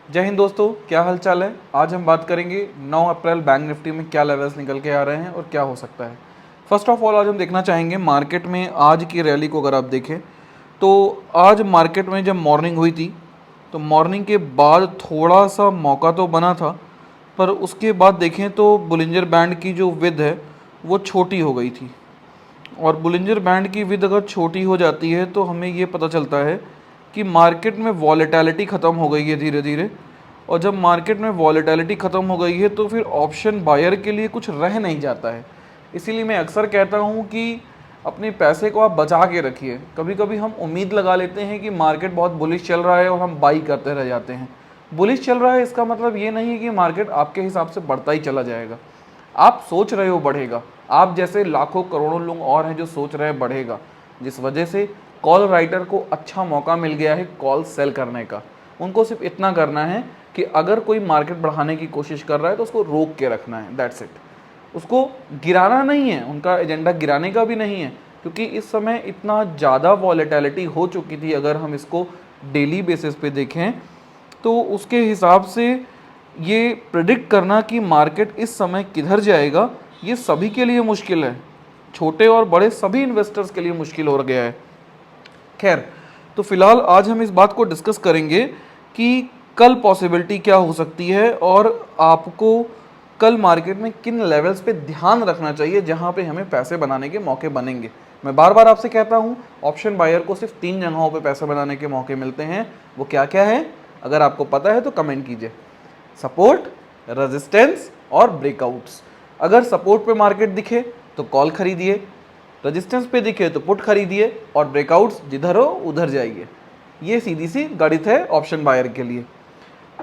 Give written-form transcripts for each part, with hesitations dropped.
जय हिंद दोस्तों, क्या हाल चाल है। आज हम बात करेंगे 9 अप्रैल बैंक निफ्टी में क्या लेवल्स निकल के आ रहे हैं और क्या हो सकता है। फर्स्ट ऑफ ऑल आज हम देखना चाहेंगे मार्केट में आज की रैली को। अगर आप देखें तो आज मार्केट में जब मॉर्निंग हुई थी तो मॉर्निंग के बाद थोड़ा सा मौका तो बना था, पर उसके बाद देखें तो बुलिंजर बैंड की जो विड्थ है वो छोटी हो गई थी। और बुलिंजर बैंड की विड्थ अगर छोटी हो जाती है तो हमें ये पता चलता है कि मार्केट में वॉलेटिलिटी ख़त्म हो गई है धीरे धीरे। और जब मार्केट में वॉलेटिलिटी ख़त्म हो गई है तो फिर ऑप्शन बायर के लिए कुछ रह नहीं जाता है। इसीलिए मैं अक्सर कहता हूँ कि अपने पैसे को आप बचा के रखिए। कभी कभी हम उम्मीद लगा लेते हैं कि मार्केट बहुत बुलिश चल रहा है और हम बाई करते रह जाते हैं। बुलिश चल रहा है इसका मतलब ये नहीं है कि मार्केट आपके हिसाब से बढ़ता ही चला जाएगा। आप सोच रहे हो बढ़ेगा, आप जैसे लाखों करोड़ों लोग और हैं जो सोच रहे हैं बढ़ेगा, जिस वजह से कॉल राइटर को अच्छा मौका मिल गया है कॉल सेल करने का। उनको सिर्फ इतना करना है कि अगर कोई मार्केट बढ़ाने की कोशिश कर रहा है तो उसको रोक के रखना है, दैट्स इट। उसको गिराना नहीं है, उनका एजेंडा गिराने का भी नहीं है, क्योंकि इस समय इतना ज़्यादा वॉलेटिलिटी हो चुकी थी। अगर हम इसको डेली बेसिस पे देखें तो उसके हिसाब से ये प्रिडिक्ट करना कि मार्केट इस समय किधर जाएगा ये सभी के लिए मुश्किल है। छोटे और बड़े सभी इन्वेस्टर्स के लिए मुश्किल हो गया है। खैर, तो फिलहाल आज हम इस बात को डिस्कस करेंगे कि कल पॉसिबिलिटी क्या हो सकती है और आपको कल मार्केट में किन लेवल्स पे ध्यान रखना चाहिए जहां पे हमें पैसे बनाने के मौके बनेंगे। मैं बार बार आपसे कहता हूं, ऑप्शन बायर को सिर्फ 3 जगहों पे पैसे बनाने के मौके मिलते हैं। वो क्या क्या है? अगर आपको पता है तो कमेंट कीजिए। सपोर्ट, रेजिस्टेंस और ब्रेकआउट्स। अगर सपोर्ट पे मार्केट दिखे तो कॉल खरीदिए, रेजिस्टेंस पे दिखे तो पुट खरीदिए और ब्रेकआउट्स जिधर हो उधर जाइए। ये सीधी सी गणित है ऑप्शन बायर के लिए।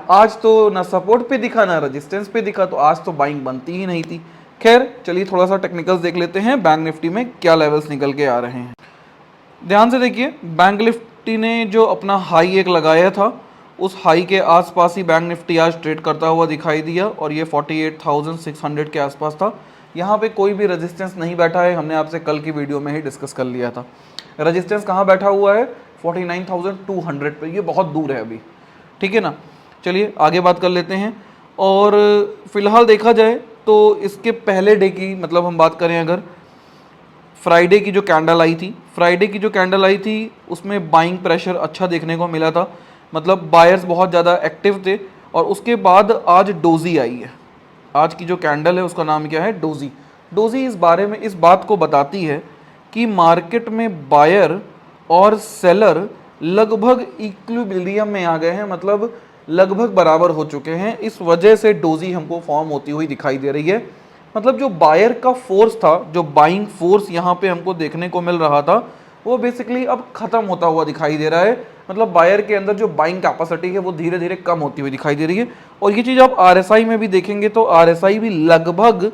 आज तो ना सपोर्ट पे दिखा ना रेजिस्टेंस पे दिखा, तो आज तो बाइंग बनती ही नहीं थी। खैर चलिए थोड़ा सा टेक्निकल्स देख लेते हैं बैंक निफ्टी में क्या लेवल्स निकल के आ रहे हैं। ध्यान से देखिए, बैंक निफ्टी ने जो अपना हाई एक लगाया था उस हाई के आसपास ही बैंक निफ्टी आज ट्रेड करता हुआ दिखाई दिया और ये 48,600 के आसपास था। यहाँ पे कोई भी रेजिस्टेंस नहीं बैठा है, हमने आपसे कल की वीडियो में ही डिस्कस कर लिया था। रेजिस्टेंस कहाँ बैठा हुआ है? 49,200 पे, ये बहुत दूर है अभी, ठीक है ना। चलिए आगे बात कर लेते हैं। और फिलहाल देखा जाए तो इसके पहले डे की, मतलब हम बात करें अगर फ्राइडे की जो कैंडल आई थी, उसमें बाइंग प्रेशर अच्छा देखने को मिला था। मतलब बायर्स बहुत ज़्यादा एक्टिव थे। और उसके बाद आज डोजी आई है। आज की जो कैंडल है उसका नाम क्या है? डोजी। डोजी इस बारे में इस बात को बताती है कि मार्केट में बायर और सेलर लगभग इक्विलिब्रियम में आ गए हैं, मतलब लगभग बराबर हो चुके हैं। इस वजह से डोजी हमको फॉर्म होती हुई दिखाई दे रही है। मतलब जो बायर का फोर्स था, जो बाइंग फोर्स यहाँ पे हमको देखने को मिल रहा था, वो बेसिकली अब खत्म होता हुआ दिखाई दे रहा है। मतलब बायर के अंदर जो बाइंग कैपेसिटी है वो धीरे धीरे कम होती हुई दिखाई दे रही है। और ये चीज़ आप आरएसआई में भी देखेंगे तो आरएसआई भी लगभग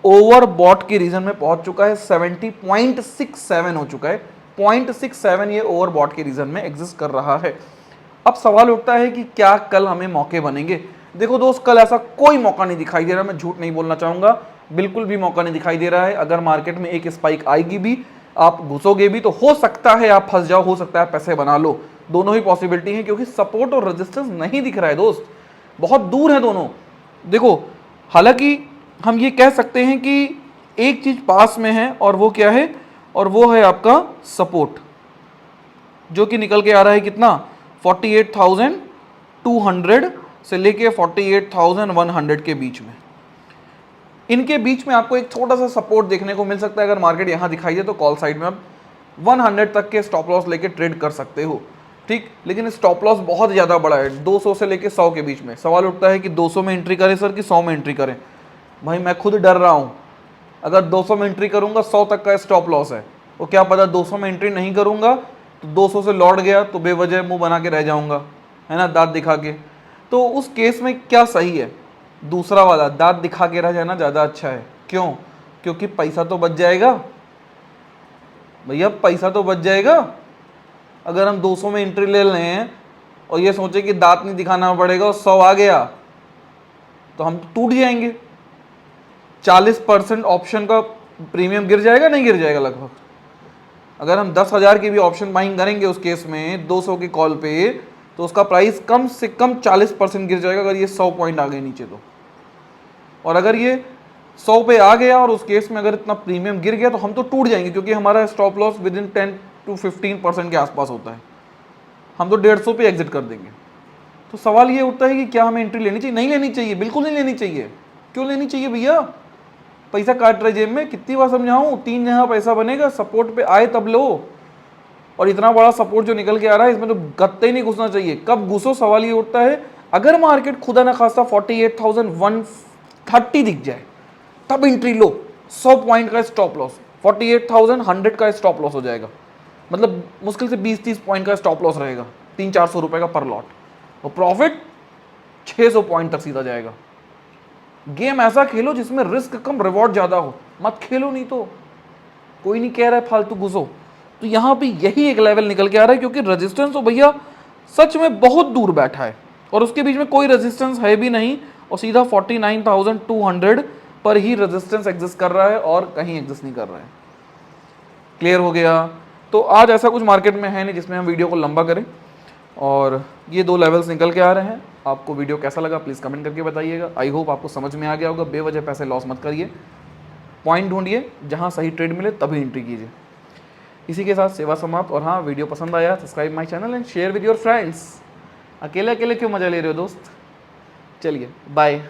ओवरबॉट के रीजन में पहुंच चुका है। 70.67 हो चुका है। 0.67 ये ओवरबॉट के रीजन में एग्जिस्ट कर रहा है। अब सवाल उठता है कि क्या कल हमें मौके बनेंगे? देखो दोस्त, कल ऐसा कोई मौका नहीं दिखाई दे रहा, मैं झूठ नहीं बोलना चाहूंगा, बिल्कुल भी मौका नहीं दिखाई दे रहा है। अगर मार्केट में एक स्पाइक आएगी भी, आप घुसोगे भी, तो हो सकता है आप फंस जाओ, हो सकता है पैसे बना लो। दोनों ही पॉसिबिलिटी है, क्योंकि सपोर्ट और रेजिस्टेंस नहीं दिख रहा है दोस्त, बहुत दूर है दोनों। देखो, हालांकि हम ये कह सकते हैं कि एक चीज पास में है और वो क्या है? और वो है आपका सपोर्ट, जो कि निकल के आ रहा है कितना? 48,200 से लेके 48,100 के बीच में। इनके बीच में आपको एक छोटा सा सपोर्ट देखने को मिल सकता है। अगर मार्केट यहां दिखाई दे तो कॉल साइड में आप 100 तक के स्टॉप लॉस लेके ट्रेड कर सकते हो, ठीक। लेकिन स्टॉप लॉस बहुत ज़्यादा बड़ा है, 200 से लेके 100 के बीच में। सवाल उठता है कि 200 में एंट्री करें सर कि 100 में एंट्री करें? भाई मैं खुद डर रहा हूँ। अगर 200 में एंट्री करूंगा, 100 तक का स्टॉप लॉस है, वो क्या पता 200 में एंट्री नहीं करूंगा तो 200 से लौट गया तो बेवजह मुंह बना के रह जाऊंगा, है ना, दांत दिखा के। तो उस केस में क्या सही है? दूसरा वाला, दांत दिखा के रह जाना ज़्यादा अच्छा है। क्यों? क्योंकि पैसा तो बच जाएगा भैया, पैसा तो बच जाएगा। अगर हम 200 में एंट्री ले रहे हैं और ये सोचे कि दांत नहीं दिखाना पड़ेगा और 100 आ गया तो हम तो टूट जाएंगे। 40% ऑप्शन का प्रीमियम गिर जाएगा, नहीं गिर जाएगा लगभग। अगर हम 10,000 की भी ऑप्शन बाइंग करेंगे उस केस में 200 की कॉल पे, तो उसका प्राइस कम से कम 40% गिर जाएगा अगर ये 100 पॉइंट आ गए नीचे तो। और अगर ये 100 पे आ गया और उस केस में अगर इतना प्रीमियम गिर गया तो हम तो टूट जाएंगे, क्योंकि हमारा stop loss with in 10 to 15% के आसपास होता है। हम तो 150 पे एग्जिट कर देंगे। तो सवाल ये उठता है कि क्या हमें एंट्री लेनी चाहिए? नहीं लेनी चाहिए, बिल्कुल नहीं लेनी चाहिए। क्यों लेनी चाहिए भैया? पैसा काट रहे जेब में, कितनी बार समझाऊं? 3 जगह पैसा बनेगा, सपोर्ट पे आए तब लो। और इतना बड़ा सपोर्ट जो निकल के आ रहा है इसमें तो गत्ते ही नहीं घुसना चाहिए। कब घुसो? सवाल ये उठता है अगर मार्केट खुदा ना खास्ता 48,130 दिख जाए तब एंट्री लो। 100 पॉइंट का स्टॉप लॉस, 48,100 का स्टॉप लॉस हो जाएगा, मतलब मुश्किल से 20-30 पॉइंट का स्टॉप लॉस रहेगा, 300-400 रुपए का पर लॉट, और प्रॉफिट 600 पॉइंट तक सीधा जाएगा। गेम ऐसा खेलो जिसमें रिस्क कम रिवॉर्ड ज्यादा हो, मत खेलो नहीं तो। कोई नहीं कह रहा है फालतू घुसो। तो यहां पे यही एक लेवल निकल के आ रहा है, क्योंकि रेजिस्टेंस तो भैया सच में बहुत दूर बैठा है और उसके बीच में कोई रेजिस्टेंस है भी नहीं, और सीधा 49,200 पर ही रेजिस्टेंस एग्जिस्ट कर रहा है और कहीं एग्जिस्ट नहीं कर रहा है। क्लियर हो गया? तो आज ऐसा कुछ मार्केट में है नहीं जिसमें हम वीडियो को लंबा करें, और ये 2 लेवल्स निकल के आ रहे हैं। आपको वीडियो कैसा लगा प्लीज़ कमेंट करके बताइएगा। आई होप आपको समझ में आ गया होगा। बेवजह पैसे लॉस मत करिए, पॉइंट ढूंढिए, जहां सही ट्रेड मिले तभी एंट्री कीजिए। इसी के साथ सेवा समाप्त। और हाँ, वीडियो पसंद आया subscribe my channel and share with your friends. अकेले अकेले क्यों मजा ले रहे हो दोस्त? चलिए बाय।